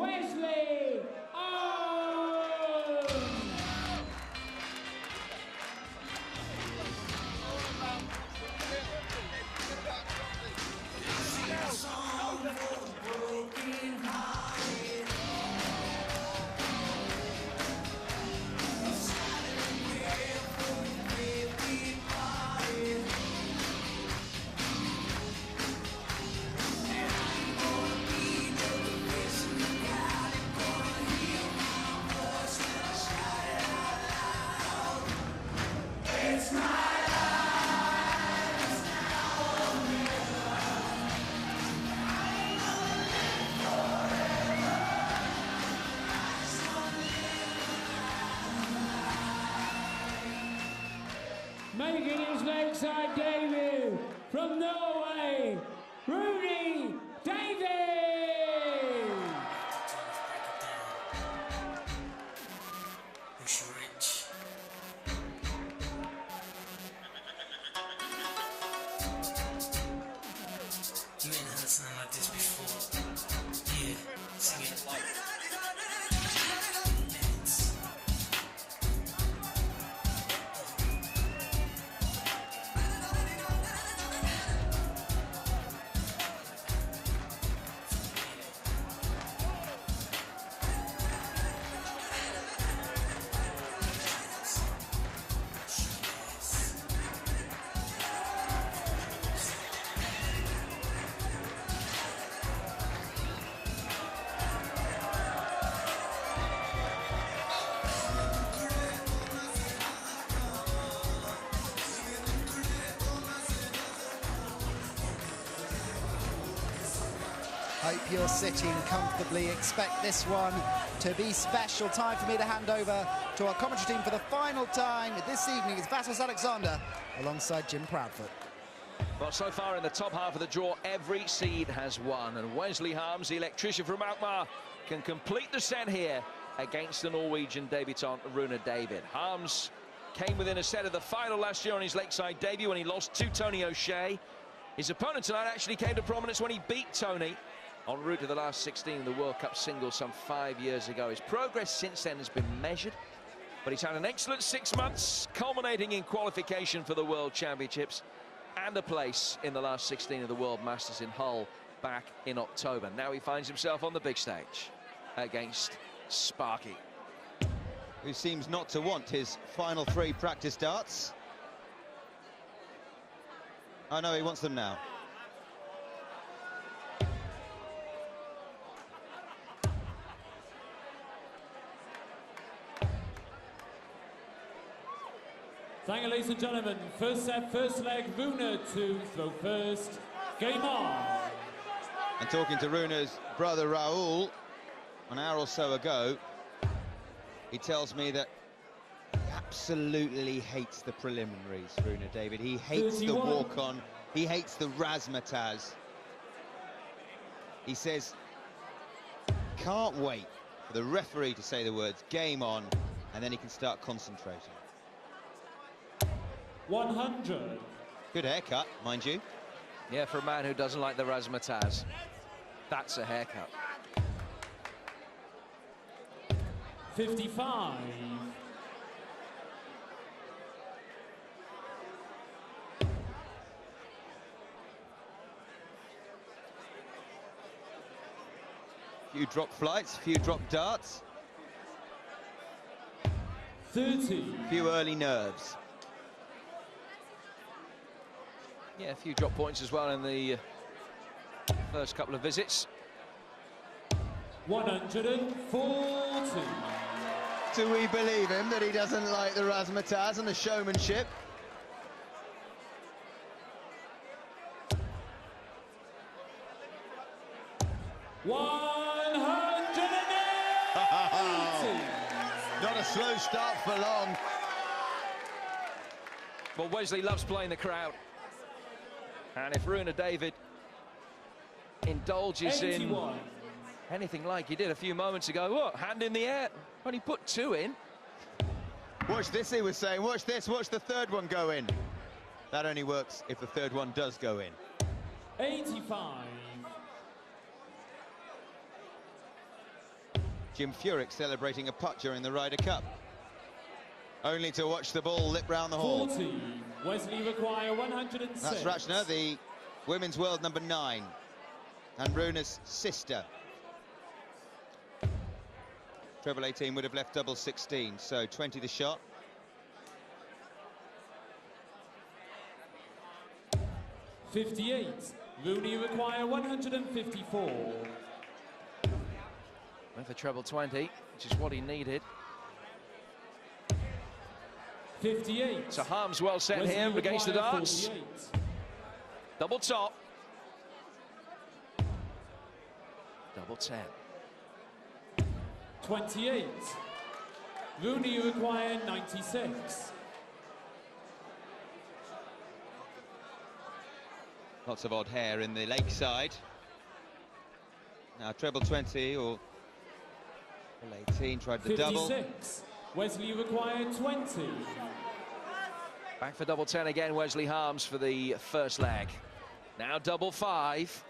Wesley making his lakeside debut from Norway, Rune David! You ain't heard something like this before. Yeah, sing it. Hope you're sitting comfortably. Expect this one to be special. Time for me to hand over to our commentary team for the final time. This evening is Vasos Alexander alongside Jim Proudfoot. Well, so far in the top half of the draw, every seed has won. And Wesley Harms, the electrician from Alkmaar, can complete the set here against the Norwegian debutant, Rune David. Harms came within a set of the final last year on his lakeside debut when he lost to Tony O'Shea. His opponent tonight actually came to prominence when he beat Tony en route to the last 16 in the World Cup singles some 5 years ago. His progress since then has been measured, but he's had an excellent 6 months, culminating in qualification for the World Championships and a place in the last 16 of the World Masters in Hull back in October. Now he finds himself on the big stage against Sparky, who seems not to want his final 3 practice darts. Oh no, he wants them now. Thank you, ladies and gentlemen. First set, first leg, Rune to throw first. Game on. And talking to Rune's brother Raoul an hour or so ago, he tells me that he absolutely hates the preliminaries, Rune David. He hates 31. The walk-on. He hates the razzmatazz. He says, can't wait for the referee to say the words, game on, and then he can start concentrating. 100. Good haircut, mind you. Yeah, for a man who doesn't like the razzmatazz, that's a haircut. 55. Few drop flights, few drop darts. 30. Few early nerves. Yeah, a few drop points as well in the first couple of visits. 140. Do we believe him that he doesn't like the razzmatazz and the showmanship? Not a slow start for long. Well, Wesley loves playing the crowd. And if Rune David indulges 81. in anything like he did a few moments ago, what, hand in the air, when he put 2 in. Watch this, he was saying, watch this, watch the third one go in. That only works if the third one does go in. 85. Jim Furyk celebrating a putt during the Ryder Cup. Only to watch the ball lip round the hole. 40. Wesley require 106. That's Rachna, the women's world number 9. And Rune's sister. Treble 18 would have left double 16, so 20 the shot. 58. Rune require 154. Went for treble 20, which is what he needed. 58. So Harms well set Wesley here against the require darts. 48. Double top. Double 10. 28. Rune require 96. Lots of odd hair in the lakeside. Now treble 20 or treble 18, tried the 56. double. Wesley require 20. Back for double 10 again, Wesley Harms for the first leg. Now double 5.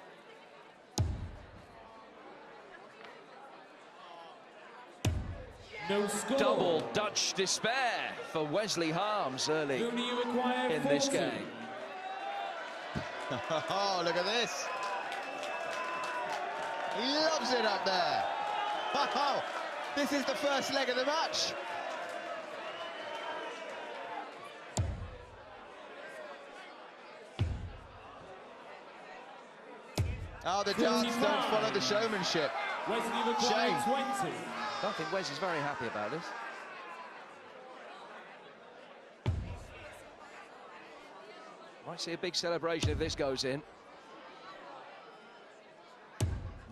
No score. Double Dutch despair for Wesley Harms early Rune require in 40. this game. Oh, look at this. He loves it up there. Oh, this is the first leg of the match. Oh, the dance don't follow the showmanship. Wesley require Shame. 20. I don't think Wes is very happy about this. Might see a big celebration if this goes in.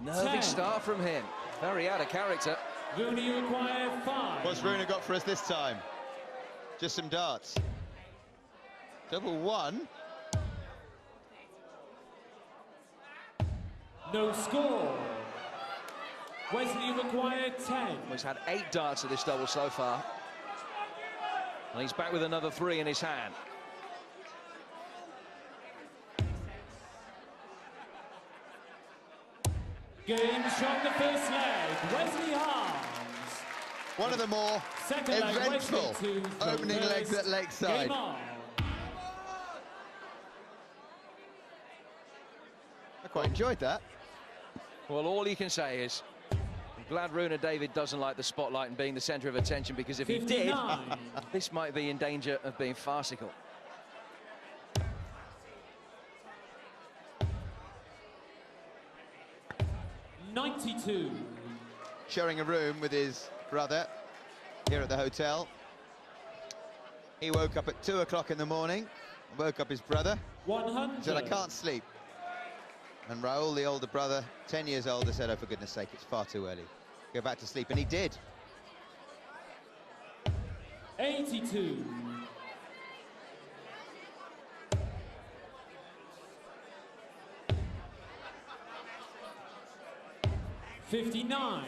Nervy 10. start from him. Very out of character. Rune require 5. What's Rune got for us this time? Just some darts. Double 1. No score. Wesley require 10. He's had 8 darts at this double so far. And he's back with another 3 in his hand. Game shot the first leg. Wesley Harms. One of the more Second leg, eventful Wesley to opening first. legs at Lakeside. Game on. I quite enjoyed that. Well, all you can say is, I'm glad Rune David doesn't like the spotlight and being the centre of attention, because if he did, 59. this might be in danger of being farcical. $92. Sharing a room with his brother here at the hotel. He woke up at 2 o'clock in the morning, woke up his brother, 100. said, I can't sleep. And Raoul, the older brother, 10 years older, said, oh, for goodness sake, it's far too early. Go back to sleep. And he did. 82. $59.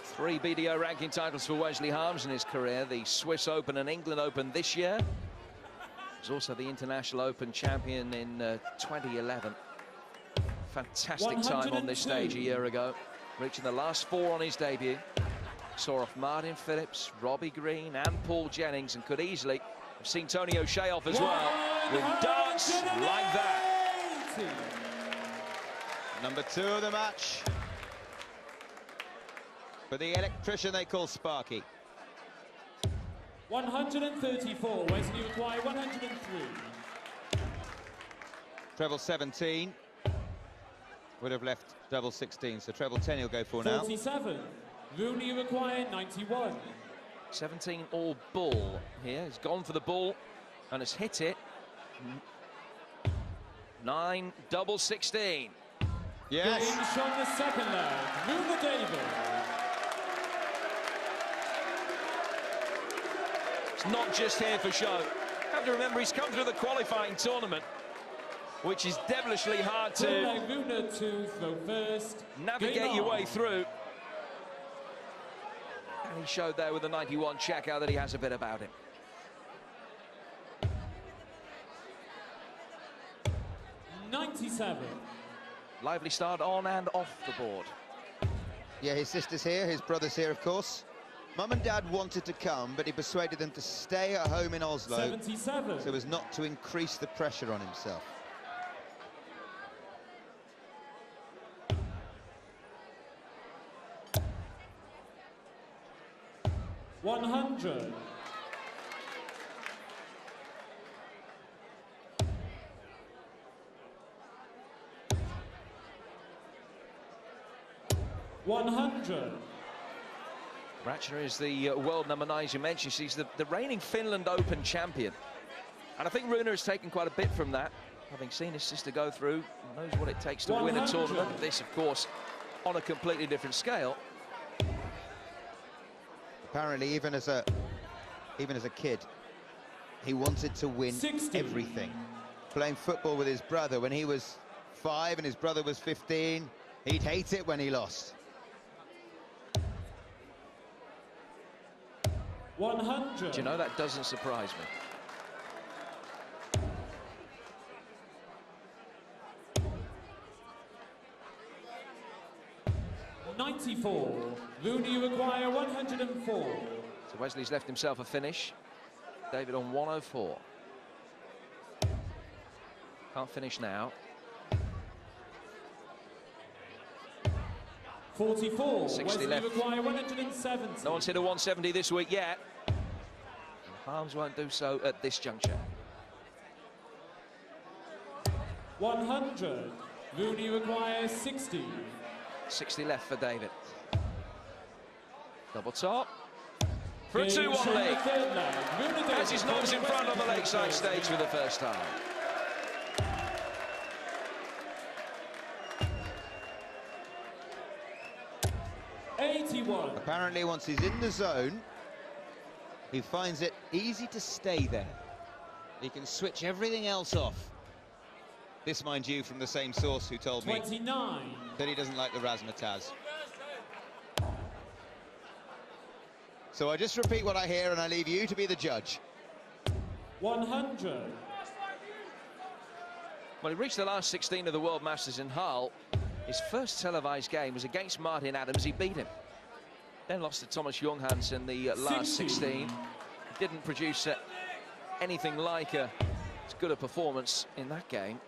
3 BDO ranking titles for Wesley Harms in his career. The Swiss Open and England Open this year. He was also the International Open champion in 2011. Fantastic time on this stage a year ago, reaching the last 4 on his debut. Saw off Martin Phillips, Robbie Green and Paul Jennings, and could easily have seen Tony O'Shea off as well with darts like that. Number 2 of the match for the electrician they call Sparky. 134. Wesley require 103. Treble 17 would have left double 16, so treble 10 he'll go for now. 47. Rune require 91. 17 all bull here. He's gone for the ball and has hit it. 9 double 16. Yes. Game shot the second leg. Rune David. It's not just here for show. You have to remember he's come through the qualifying tournament, which is devilishly hard to Rune to throw first. navigate your way through. And he showed there with the 91 checkout that he has a bit about him. $97. Lively start on and off the board. Yeah, his sister's here, his brother's here, of course. Mum and Dad wanted to come, but he persuaded them to stay at home in Oslo 77. so as not to increase the pressure on himself. $100. $100. Ratcher is the world number 9, as you mentioned. She's the reigning Finland Open champion. And I think Rune has taken quite a bit from that, having seen his sister go through, knows what it takes to win a tournament. This, of course, on a completely different scale. Apparently, even as a kid, he wanted to win 60. everything. Playing football with his brother when he was 5 and his brother was 15, he'd hate it when he lost. 100. Do you know, that doesn't surprise me. $94. Rune, you require 104. So Wesley's left himself a finish. David on 104. Can't finish now. 44. 60 Wesley left. require 170. No one's hit a 170 this week yet. And Harms won't do so at this juncture. 100. Rune requires 60. 60 left for David. Double top. For a Game 2-1 show lead. the third leg. Rune David As his nose in front on the Wesley lakeside stage for the first time. $81. Apparently, once he's in the zone, he finds it easy to stay there. He can switch everything else off. This, mind you, from the same source who told me 29. that he doesn't like the razzmatazz. So I just repeat what I hear and I leave you to be the judge. 100. Well, he reached the last 16 of the World Masters in Hull. His first televised game was against Martin Adams. He beat him. Then lost to Thomas Junghans in the last 16. Didn't produce anything like as good a performance in that game.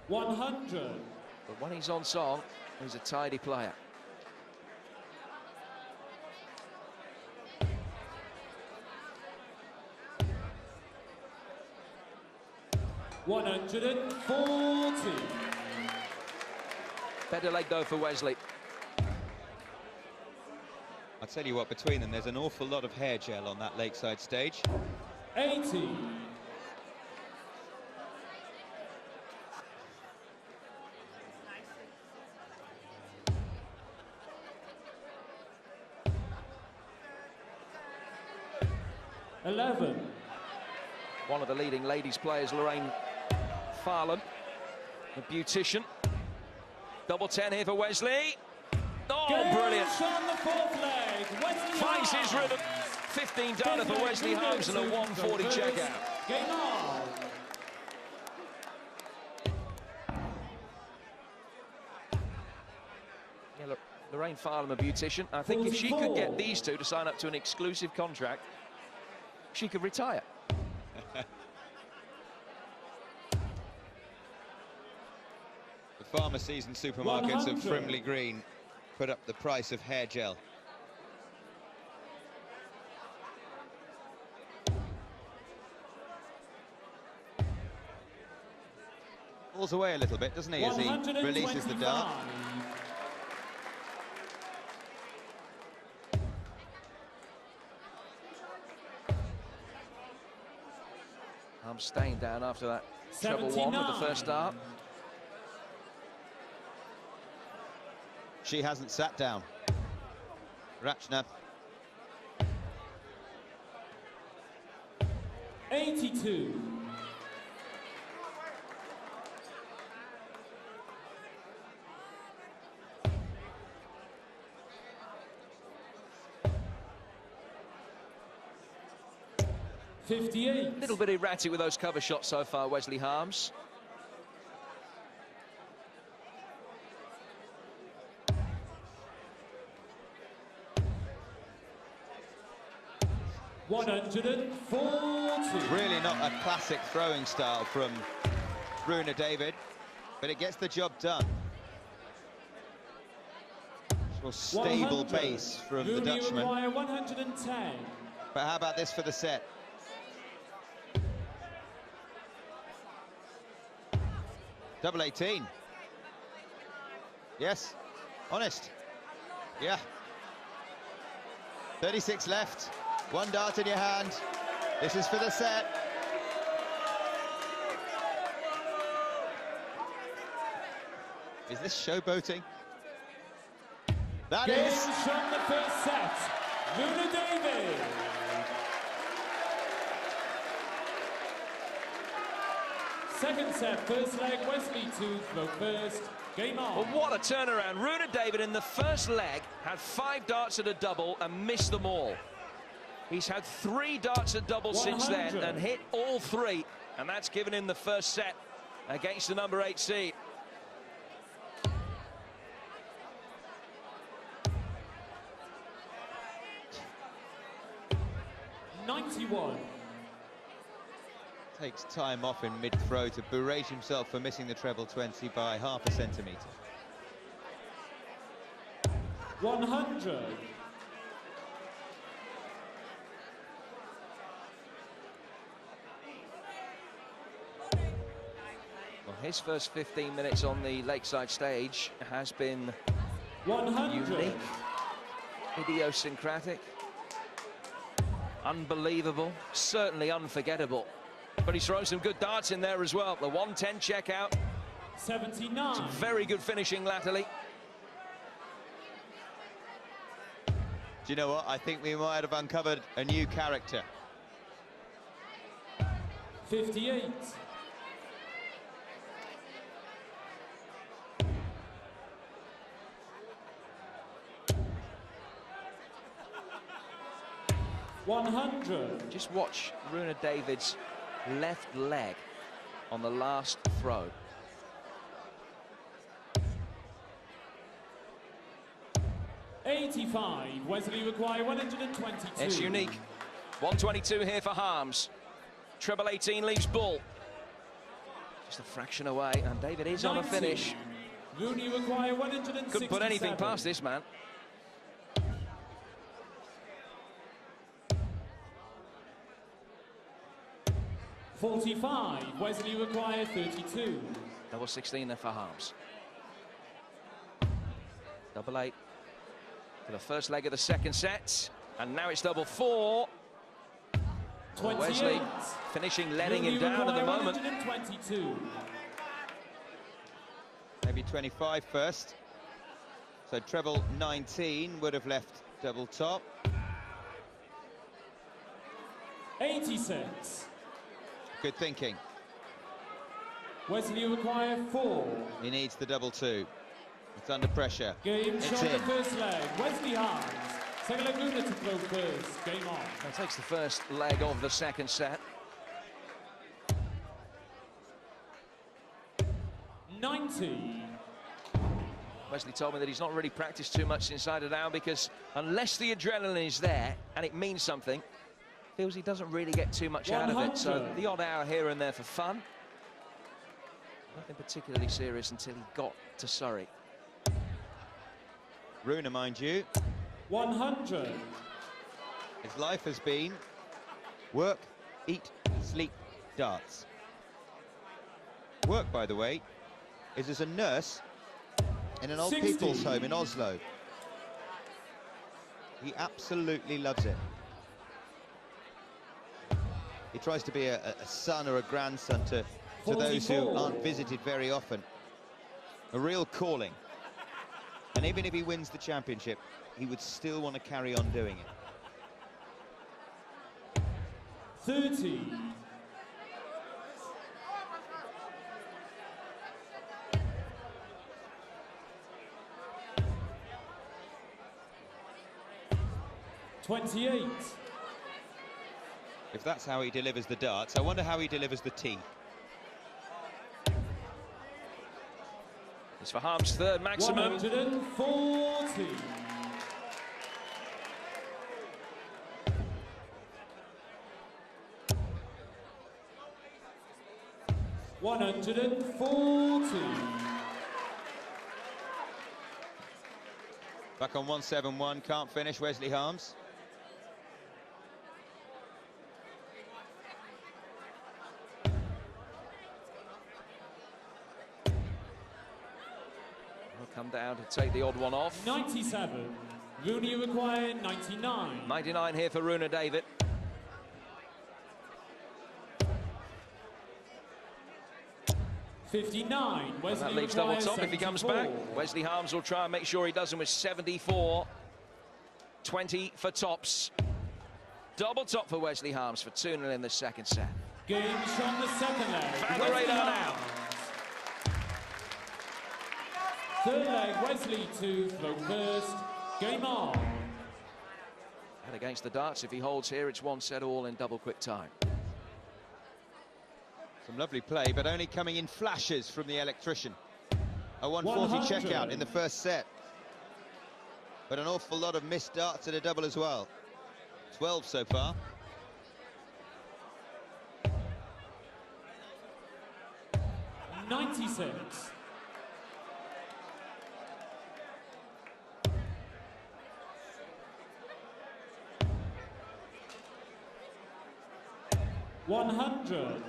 100. But when he's on song, he's a tidy player. $140. Better leg though for Wesley. I'll tell you what, between them, there's an awful lot of hair gel on that lakeside stage. 80. $11. One of the leading ladies players, Lorraine Farlam, the beautician. Double 10 here for Wesley. Oh, brilliant. On the fourth leg. Wesley Finds his Harms. rhythm. 15 down for Wesley Harms and a 140 checkout. Game on. Yeah, Lorraine Farlam, a beautician. I think if she could get these two to sign up to an exclusive contract, she could retire. The pharmacies and supermarkets of Frimley Green put up the price of hair gel. Falls away a little bit, doesn't he, as he releases the dart. I'm staying down after that treble 1 with the first dart. She hasn't sat down. Rachna. 82. $58. A little bit erratic with those cover shots so far, Wesley Harms. 140. Really not a classic throwing style from Rune David, but it gets the job done. More stable base from the Dutchman. 110. But how about this for the set? Double 18. Yes, honest. Yeah. 36 left. One dart in your hand. This is for the set. Is this showboating? That Game is. shot the first set. Rune David. Second set, first leg, Wesley to throw first. Game on. Well, what a turnaround. Rune David in the first leg had 5 darts at a double and missed them all. He's had 3 darts at double since then and hit all 3, and that's given him the first set against the number 8 seed. Takes time off in mid-throw to berate himself for missing the treble 20 by half a centimetre. 100. Well, his first 15 minutes on the Lakeside stage has been 100. unique, idiosyncratic, unbelievable, certainly unforgettable. But he's thrown some good darts in there as well. The 110 check out. 79. Some very good finishing latterly. Do you know what? I think we might have uncovered a new character. 58. $100. Just watch Rune David's left leg on the last throw. $85. Wesley require 122. It's unique. 122 here for Harms. Treble 18 leaves bull. Just a fraction away, and David is 90. on a finish. Rooney require 167. Couldn't put anything past this man. $45. Wesley require 32. Double 16 there for Harms. Double 8 for the first leg of the second set, and now it's double 4. 28. Wesley finishing, letting him down at the moment. 122. Maybe 25 first. So treble 19 would have left double top. 86. Good thinking. Wesley require 4. He needs the double 2. It's under pressure. Game It's shot in. the first leg. Wesley Harms. Second leg Rune to throw first. Game on. That takes the first leg of the second set. 90. Wesley told me that he's not really practiced too much since Eiderdown because unless the adrenaline is there and it means something, feels he doesn't really get too much out of it. So 100. the odd hour here and there for fun. Nothing particularly serious until he got to Surrey. Rune, mind you, 100. his life has been work, eat, sleep, darts. Work, by the way, is as a nurse in an old 60. people's home in Oslo. He absolutely loves it. He tries to be a son or a grandson to those who 44. aren't visited very often. A real calling. And even if he wins the championship, he would still want to carry on doing it. 30. $28. If that's how he delivers the darts, I wonder how he delivers the tea. It's for Harms' third maximum. 140. 140. Back on 171, can't finish, Wesley Harms. Will come down to take the odd one off. 97. Rune, you require 99. 99 here for Rune David. #59. And Wesley that leaves double requires top if he comes 74. back. Wesley Harms will try and make sure he doesn't with 74. 20 for tops. Double top for Wesley Harms for 2-0 in the second set. Game from the second leg. Found the Wesley radar Harms. Third leg, Wesley to throw first. Game on. And against the darts, if he holds here, it's 1 set all in double quick time. Some lovely play, but only coming in flashes from the electrician. A 140 100. checkout in the first set. But an awful lot of missed darts at a double as well. 12 so far. '96. #100.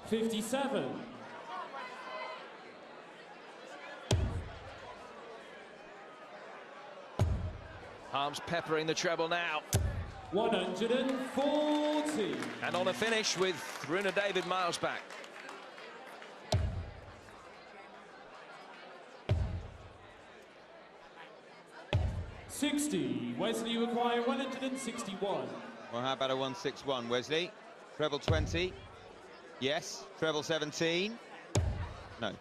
'57. Harms peppering the treble now. 140. And on a finish with Rune David miles back. '60. Wesley require 161. Well, how about a 161, Wesley? Treble 20. Yes. Treble 17. No.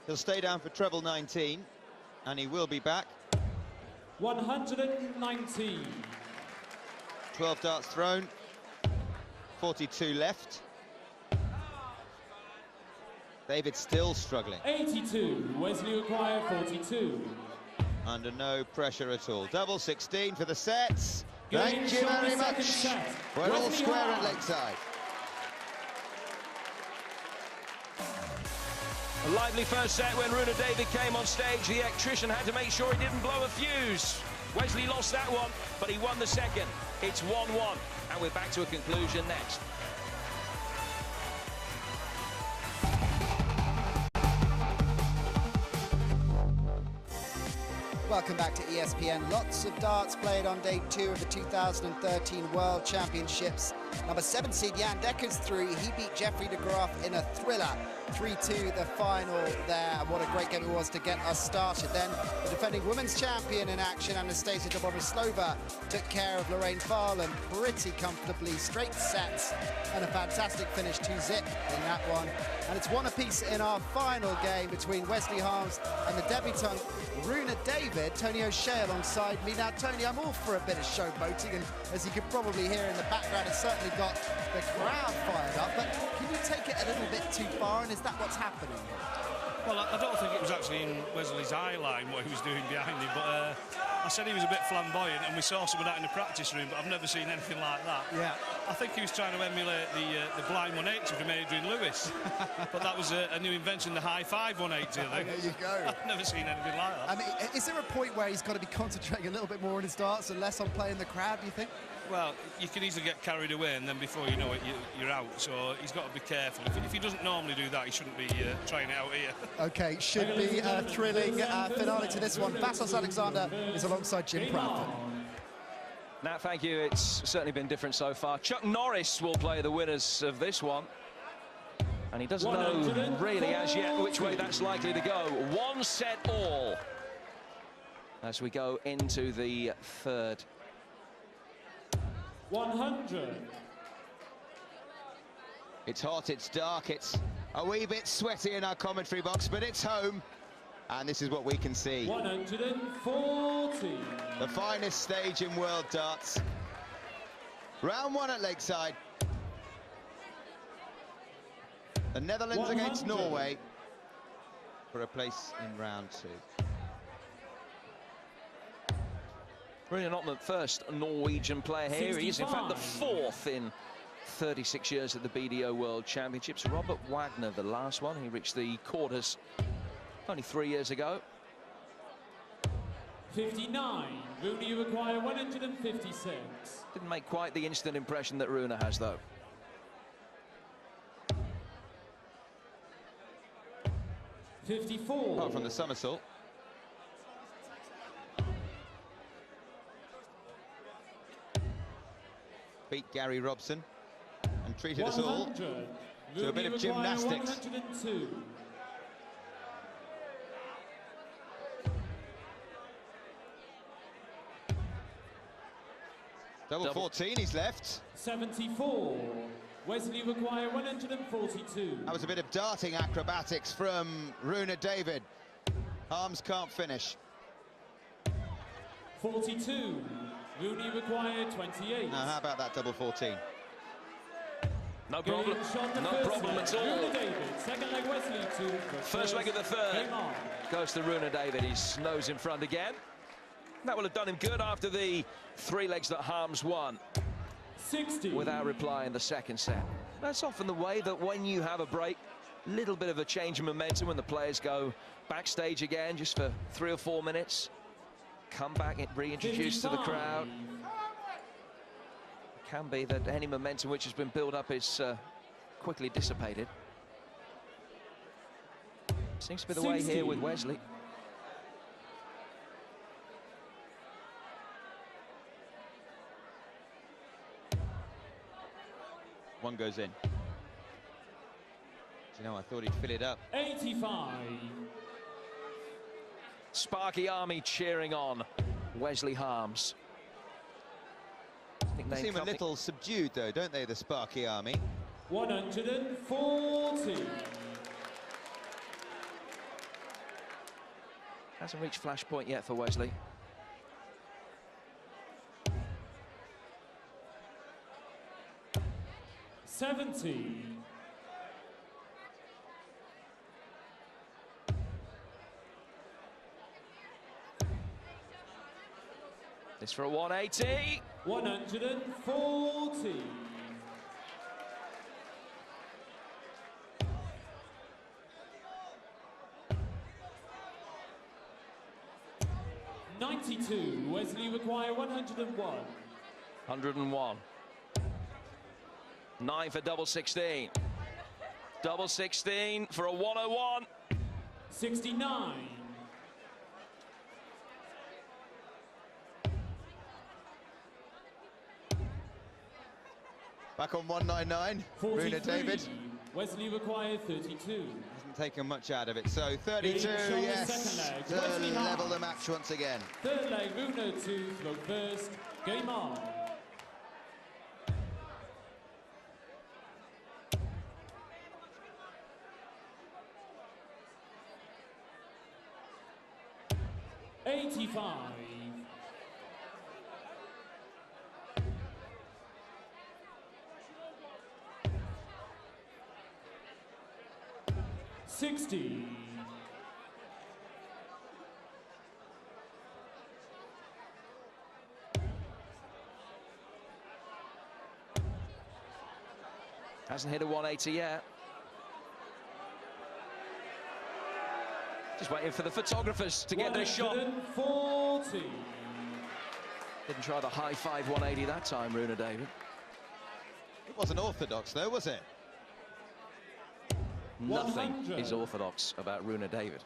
He'll stay down for treble 19, and he will be back. 119. 12 darts thrown. 42 left. David still struggling. 82. Wesley require 42. Under no pressure at all. Double 16 for the sets. Game Thank you from the very second much. set. We're all Wesley square at Harms. Lakeside. A lively first set when Rune David came on stage. The electrician had to make sure he didn't blow a fuse. Wesley lost that one, but he won the second. It's 1-1, and we're back to a conclusion next. Welcome back to ESPN. Lots of darts played on day 2 of the 2013 World Championships. Number 7 seed Jan Dekker's through. He beat Jeffrey de Graaf in a thriller. 3-2 the final there. What a great game it was to get us started. Then the defending women's champion in action, Anastasia Dobroslova, took care of Lorraine Farland pretty comfortably. Straight sets and a fantastic finish, 2-zip in that one. And it's 1 apiece in our final game between Wesley Harms and the debutant Rune David. Tony O'Shea alongside me. Now, Tony, I'm all for a bit of showboating, and as you could probably hear in the background, it's certainly got the crowd fired up, but can you take it a little bit too far, and is that what's happening? Well, I don't think it was actually in Wesley's eye line what he was doing behind him, but I said he was a bit flamboyant, and we saw some of that in the practice room, but I've never seen anything like that. Yeah. I think he was trying to emulate the blind 180 from Adrian Lewis, but that was a new invention, the high five 180, I think. There you go. I've never seen anything like that. I mean, is there a point where he's got to be concentrating a little bit more on his darts and less on playing the crowd, do you think? Well, you can easily get carried away, and then before you know it, you're out. So he's got to be careful. If he doesn't normally do that, he shouldn't be trying it out here. Okay, should be a thrilling finale to this one. Vassos Alexander is alongside Jim Bradford. Nat, thank you. It's certainly been different so far. Chuck Norris will play the winners of this one. And he doesn't know really as yet which way that's likely to go. 1 set all as we go into the third. 100. It's hot, it's dark, it's a wee bit sweaty in our commentary box, but it's home. And this is what we can see. 140. The finest stage in world darts. Round 1 at Lakeside. The Netherlands against 100. Norway. for a place in round 2. Rune David, first Norwegian player here. 65. He is, in fact, the 4th in 36 years at the BDO World Championships. Robert Wagner, the last one. He reached the quarters only 3 years ago. 59. Rune, you require 156. Didn't make quite the instant impression that Rune has, though. 54. Apart from the somersault. Beat Gary Robson and treated us all 100. to a bit Rune of require gymnastics. 102. Double 14 he's left. 74. Wesley require 142. That was a bit of darting acrobatics from Rune David. Arms can't finish. 42. Rune require 28. Now how about that double 14? No problem. No problem at all. Rune David, second leg Wesley to First leg of the third. Game on. Goes to Rune David. He's nose in front again. That will have done him good after the 3 legs that Harms won 60. without reply in the second set. That's often the way that when you have a break, little bit of a change in momentum when the players go backstage again just for 3 or 4 minutes, come back and reintroduce to the 55. crowd. It can be that any momentum which has been built up is quickly dissipated. Seems to be the way 60. here with Wesley. One goes in. Do you know, I thought he'd fill it up. 85. Sparky Army cheering on Wesley Harms. They seem a little subdued though, don't they, the Sparky Army? 140. Hasn't reached flashpoint yet for Wesley. $70. This for a 180. 140. $92. Wesley require 101. 101. 9 for double 16. Double 16 for a 101. 69. Back on 199, 43. Rune David. Wesley required 32. Hasn't taken much out of it, so 32, Big shot, yes, second leg. to Wesley level Harms. the match once again. Third leg, Rune to throw first. Game on. $85. $60. Hasn't hit a 180 yet. Just waiting for the photographers to get their shot. 140. Didn't try the high 5 180 that time, Rune David. It wasn't orthodox though, was it? Nothing 100. is orthodox about Rune David.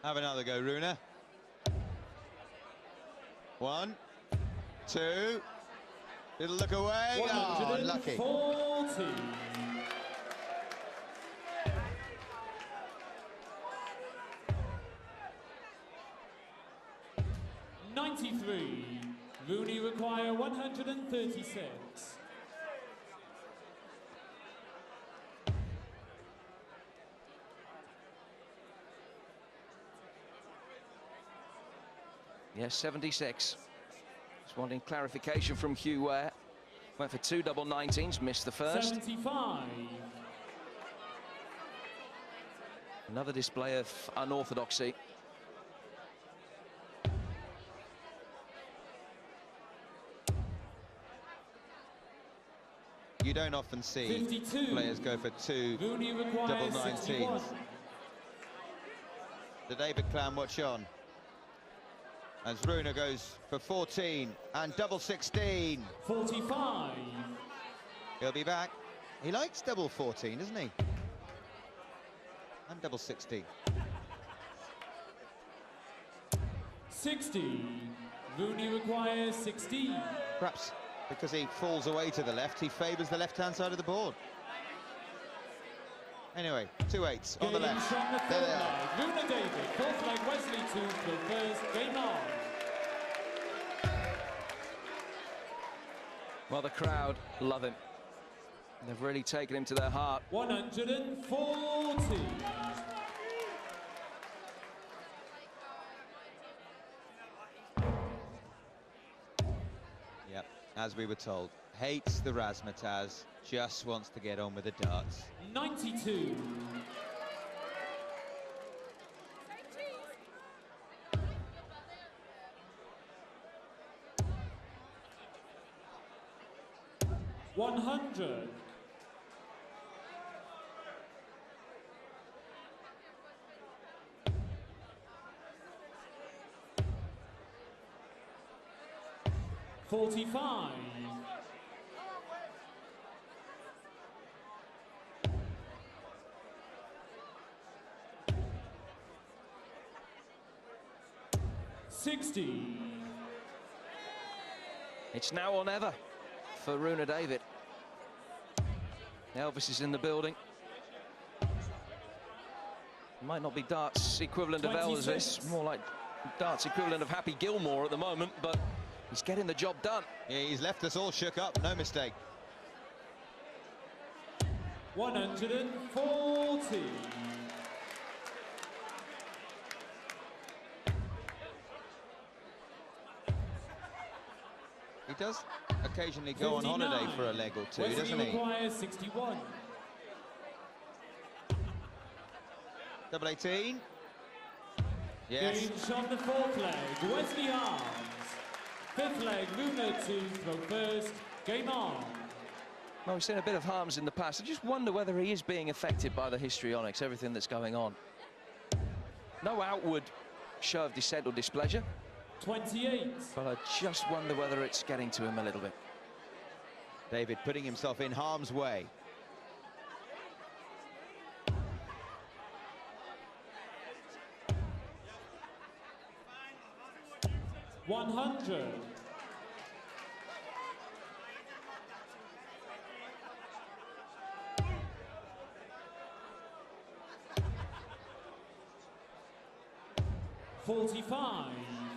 Have another go, Rune. 1, 2, little look away. Oh, unlucky. 140. $93. Rune require 136. Yes, 76. Just wanting clarification from Hugh Ware. Went for 2 double 19s, missed the first. 75. Another display of unorthodoxy. You don't often see 52. players go for two Rune double requires 19s. 61. The David clan watch on as Rune goes for 14 and double 16. 45. He'll be back. He likes double 14, doesn't he? And double 16. 60. Rune requires 16. Perhaps because he falls away to the left, he favours the left-hand side of the board. Anyway, 2 8s on the Game left. from the There third they are. leg. Rune David, fourth leg Wesley to the first. Game on. Well, the crowd love him. They've really taken him to their heart. 140. Yep, as we were told. Hates the razzmatazz, just wants to get on with the darts. 92. $100. $45. $60. It's now or never for Rune David. Elvis is in the building. Might not be darts equivalent of 26. Elvis, more like darts equivalent of Happy Gilmore at the moment, but he's getting the job done. Yeah, he's left us all shook up, no mistake. 140. He does occasionally go on holiday 59. for a leg or two, Wesley doesn't he? requires 61. Double 18. Yes. Game on the fourth leg. Wesley arms. Fifth leg. Rune to throw first. Game on. Well, we've seen a bit of harms in the past. I just wonder whether he is being affected by the histrionics, everything that's going on. No outward show of dissent or displeasure, 28. but I just wonder whether it's getting to him a little bit. David putting himself in harm's way. $100. $45.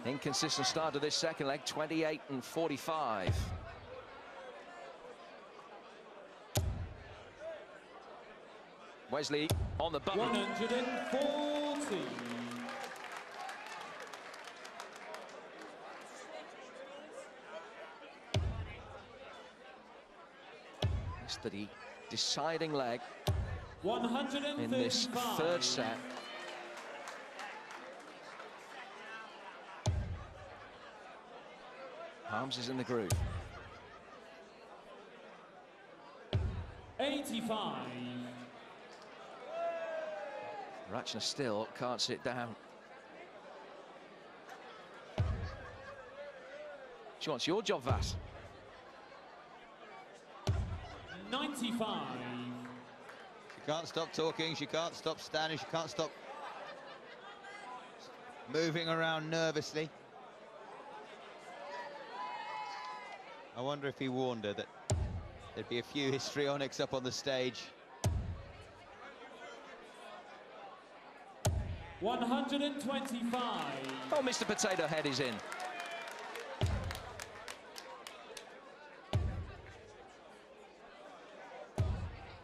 Inconsistent start to this second leg, 28 and 45. Wesley on the button. 140. It's the deciding leg 135. in this third set. Harms is in the groove. 85. Ratchner still can't sit down. She wants your job, Vass. 95. She can't stop talking, she can't stop standing, she can't stop moving around nervously. I wonder if he warned her that there'd be a few histrionics up on the stage. 125. Oh, Mr. Potato Head is in.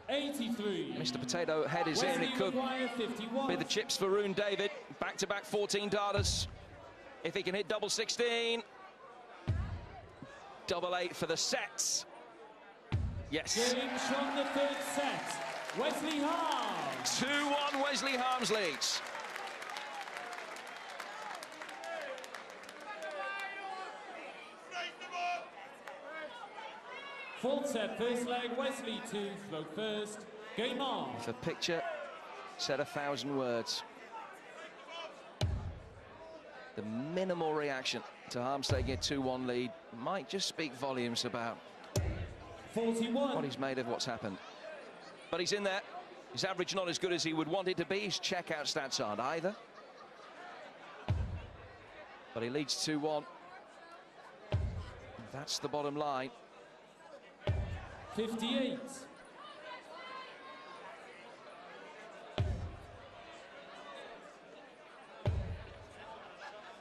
$83. Mr. Potato Head is in. Wesley It could requires 51. be the chips for Rune David. Back-to-back 14 darters. If he can hit double 16. Double 8 for the sets. Yes. Game from the third set. Wesley Harms. 2-1, Wesley Harms leads. Fourth set, first leg, Wesley to throw first. Game on. If a picture said 1,000 words, the minimal reaction to Harms taking a 2-1 lead might just speak volumes about 41. what he's made of what's happened. But he's in there. His average not as good as he would want it to be. His checkout stats aren't either. But he leads 2-1. That's the bottom line. 58.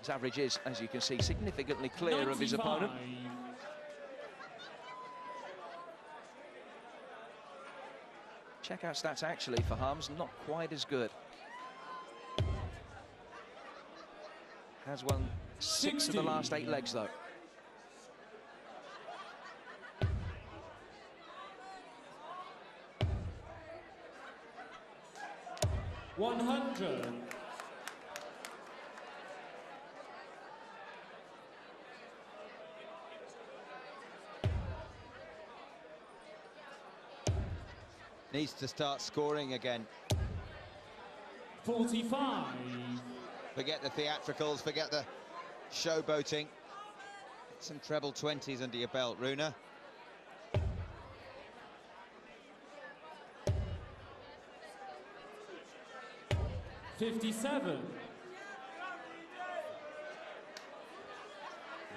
His average is, as you can see, significantly clear of his opponent. 95. Checkout stats actually for Harms not quite as good. Has won 6 of the last 8 legs though. $100. Needs to start scoring again. 45. Forget the theatricals, forget the showboating. Get some treble 20s under your belt, Rune. 57.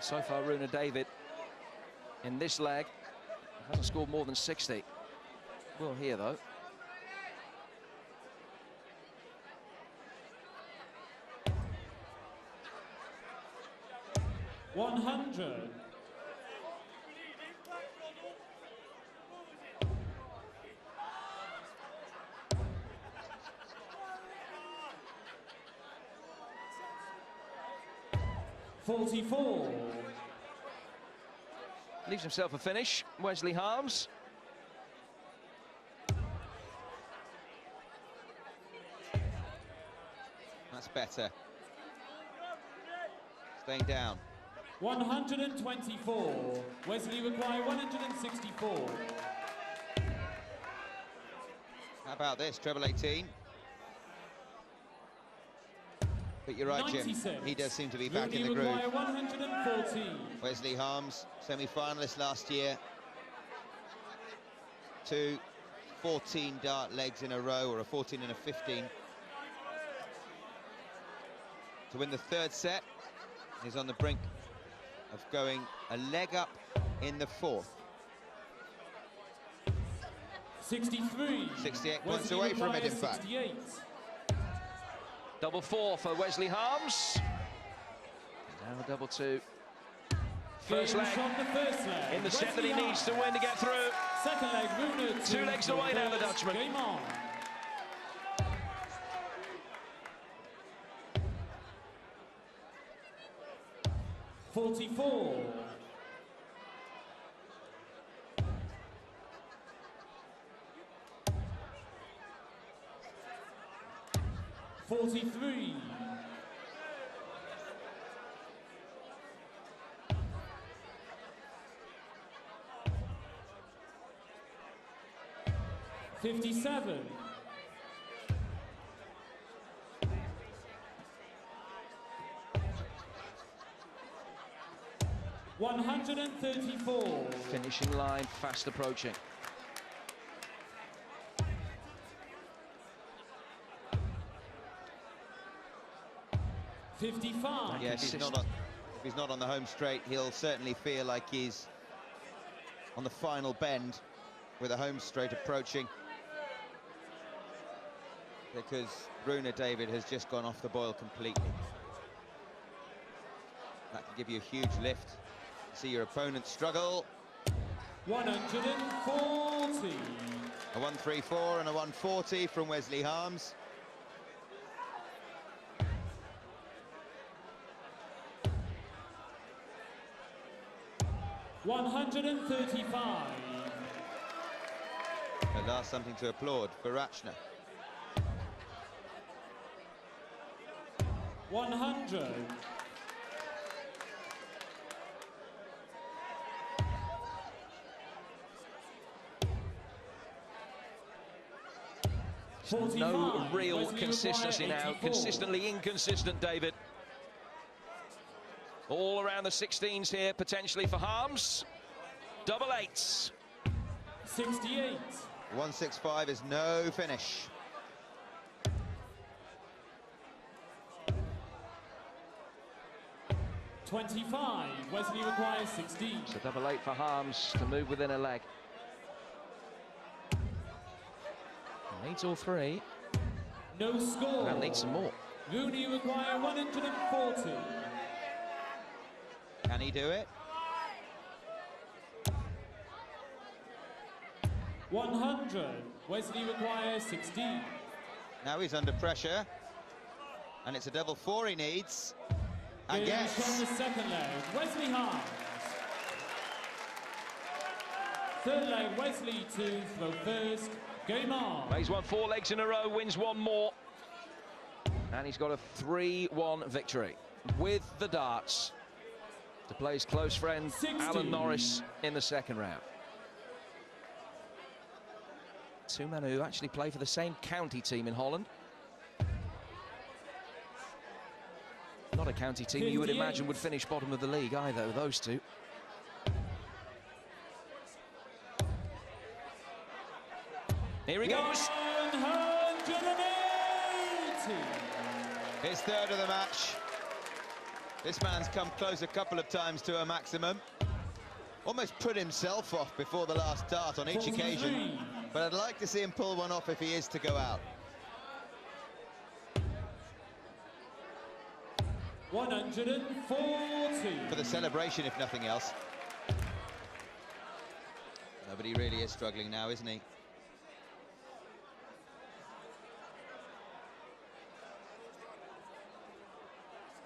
So far, Rune David in this leg hasn't scored more than 60. Well, here though. $100. $44. Leaves himself a finish. Wesley Harms. That's better. Staying down. 124. Wesley require 164. How about this, treble 18? But you're right, Jim. 96. He does seem to be back Rooney in the groove. require 114. Wesley Harms, semi-finalist last year. 2 14-dart legs in a row, or a 14 and a 15. To win the third set, he's on the brink of going a leg up in the fourth. 63. 68 points Wesley away from it, in requires fact. 68. Double 4 for Wesley Harms. Now double 2. First Game leg shot, the first leg. in the set that Wesley he needs to win to get through. Second leg, Rune 2 legs away now, the Dutchman. Game on. $44. $43. $57. $134. Finishing line fast approaching. $55. Yeah, if he's not on the home straight, he'll certainly feel like he's on the final bend with a home straight approaching, because Rune David has just gone off the boil completely. That can give you a huge lift. See your opponent struggle. 140. A 134 and a 140 from Wesley Harms. $135. At last, something to applaud for Rachna. 100. No real Wesley consistency require now. 84. Consistently inconsistent, David. All around the 16s here, potentially for Harms. Double eights. 68. 165 is no finish. $25. Wesley requires 16. So double eight for Harms to move within a leg. Needs all three. No score. And needs some more. Rune require 140. Can he do it? 100. Wesley requires 16. Now he's under pressure. And it's a double four he needs. And Games gets. from the second leg. Wesley Harms. Third leg, Wesley to throw first. Game on. He's won 4 legs in a row, wins one more. And he's got a 3-1 victory with the darts to play his close friend 60. Alan Norris in the second round. Two men who actually play for the same county team in Holland. Not a county team you would 58. imagine would finish bottom of the league either, those two. Here he goes. 180. His third of the match. This man's come close a couple of times to a maximum. Almost put himself off before the last dart on each 43. occasion. But I'd like to see him pull one off if he is to go out. 140. For the celebration, if nothing else. Nobody really is struggling now, isn't he?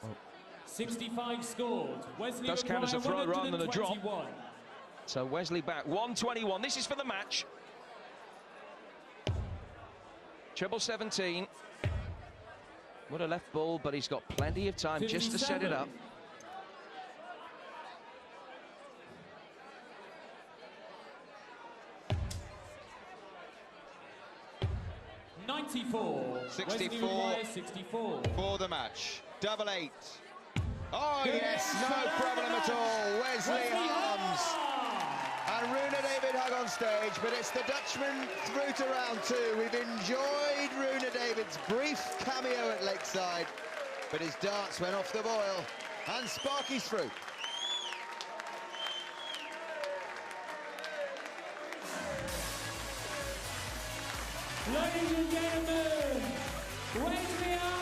Well, 65 scored. Wesley does count as a throw rather than a drop. 121. So Wesley back, 121. This is for the match. Treble 17. Would have left ball, but he's got plenty of time just to set it up. 94. 64. 64. For the match. Double eight. Oh, yes, no problem at all. Wesley Harms. And Rune David hug on stage, but it's the Dutchman through to round two. We've enjoyed Rune David's brief cameo at Lakeside, but his darts went off the boil, and Sparky's through. Ladies and gentlemen, Wesley Harms.